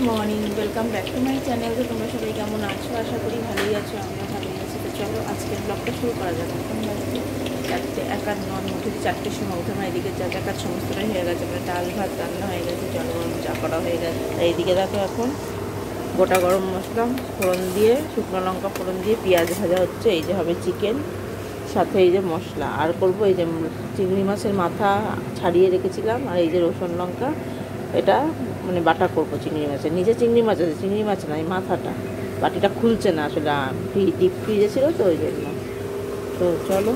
Morning, welcome back to my channel. তো তোমরা সবাই কেমন আছো? আশা করি ভালোই আছো, আমিও ভালোই আছি। তো চলো আজকের ব্লগটা শুরু করা যাক। এখন বাজছে 4:51, উঠেছি 4টের সময়। উঠে আমার এদিকে যা কাজ সমস্তটাই হয়ে গেছে, মানে ডাল ভাত রান্না হয়ে গেছে, জল গরম চা করা হয়ে গেছে। আর এইদিকে দেখো এখন গোটা গরম মশলা ফোড়ন দিয়ে, শুকনো লঙ্কা ফোড়ন দিয়ে পেঁয়াজ ভাজা হচ্ছে। এই যে হবে চিকেন, সাথে এই যে মশলা আর করবো। এই যে চিংড়ি মাছের মাথা ছাড়িয়ে রেখেছিলাম, আর এই যে রসুন লঙ্কা, এটা মানে বাটা করবো চিংড়ি মাছের। নিচে চিংড়ি মাছ আছে, চিংড়ি মাছ না, এই মাথাটা। বাটিটা খুলছে না আসলে, ডিপ ফ্রিজে ছিল তো ওই জন্য। তো চলো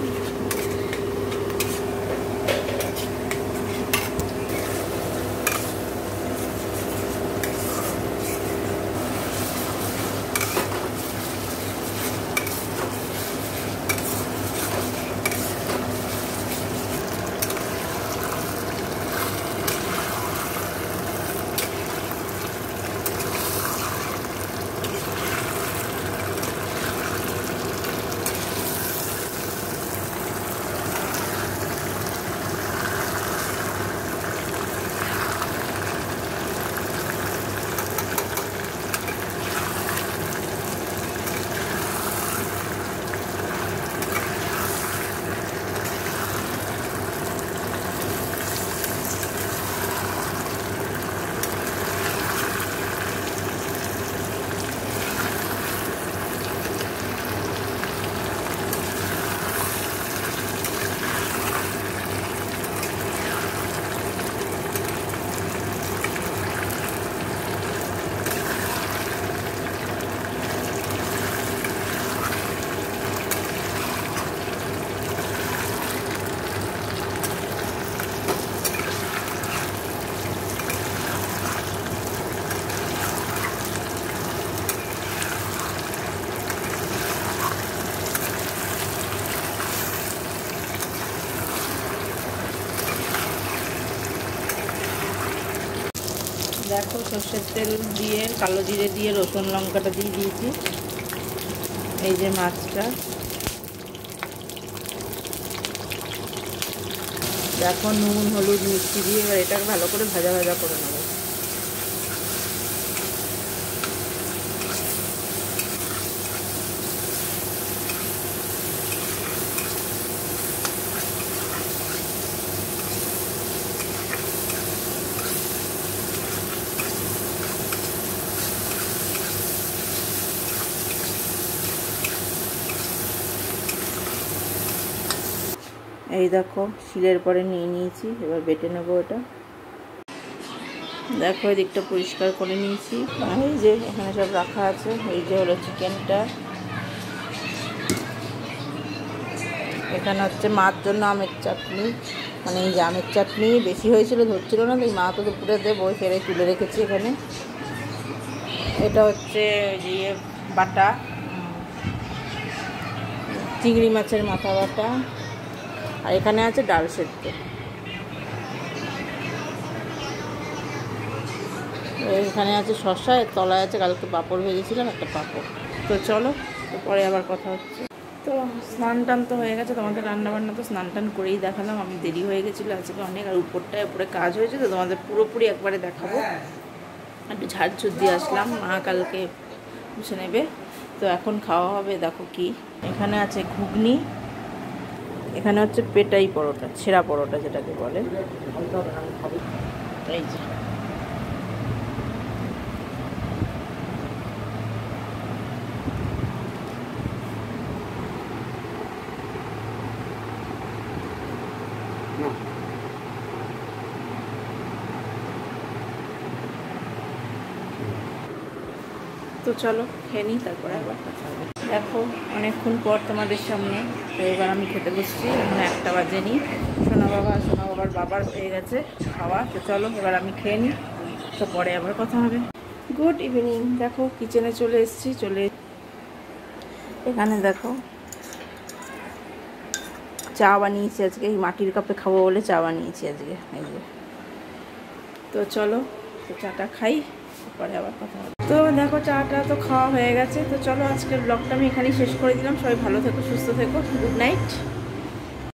দেখো, সর্ষের তেল দিয়ে, কালো জিরে দিয়ে, রসুন লঙ্কাটা দিয়ে দিয়েছি। এই যে মাছটা দেখো, নুন হলুদ মিষ্টি দিয়ে এবার এটাকে ভালো করে ভাজা ভাজা করে নেবো। এই দেখো, শিলের পরে নিয়ে নিয়েছি, এবার বেটে নেবো এটা। দেখো এদিকটা পরিষ্কার করে নিয়েছি। এই যে এখানে সব রাখা আছে। এই যে হলো চিকেনটা। এখানে হচ্ছে মার জন্য আমের চাটনি, মানে এই যে আমের চাটনি বেশি হয়েছিল, ধরছিল না, তো এই মা তো দুপুরে দেবো, ফেরে তুলে রেখেছি এখানে। এটা হচ্ছে যে বাটা চিংড়ি মাছের মাথা বাটা, আর এখানে আছে ডাল সেদ্ধ। এখানে আছে শসা, এর তলায় আছে কালকে পাঁপড় ভেজেছিলাম, একটা পাঁপড়। তো চলো, পরে আবার কথা হচ্ছে। তো স্নান টান তো হয়ে গেছে, তোমাদের রান্নাবান্না তো স্নান টান করেই দেখালাম। আমি দেরি হয়ে গেছিলো আজকে অনেক, আর উপরে কাজ হয়েছে, তো তোমাদের পুরোপুরি একবারে দেখাবো। একটু ঝাড়ঝুড় দিয়ে আসলাম, মা কালকে মুছে নেবে। তো এখন খাওয়া হবে। দেখো কি এখানে আছে, ঘুগনি, এখানে হচ্ছে পেটাই পরোটা, ছেঁড়া পরোটা যেটাকে বলে। এই যে তো চলো খেয়ে নিই, তারপরে আবার কথা হবে। দেখো অনেকক্ষণ পর তোমাদের সামনে। তো এবার আমি খেতে বসছি, এখন 1টা বাজেনি। সোনা বাবার বাবার হয়ে গেছে খাওয়া। তো চলো এবার আমি খেয়ে নিই, তো পরে আবার কথা হবে। Good evening. দেখো কিচেনে চলে এসেছি। এখানে দেখো চা বানিয়েছি আজকে, এই মাটির কাপে খাবো বলে চা বানিয়েছি আজকে। এই যে, তো চলো তো চাটা খাই, পরে আবার কথা হবে। তো দেখো চাটা তো খাওয়া হয়ে গেছে। তো চলো আজকের ব্লগটা আমি এখানেই শেষ করে দিলাম। সবাই ভালো থেকো, সুস্থ থেকো। Good night.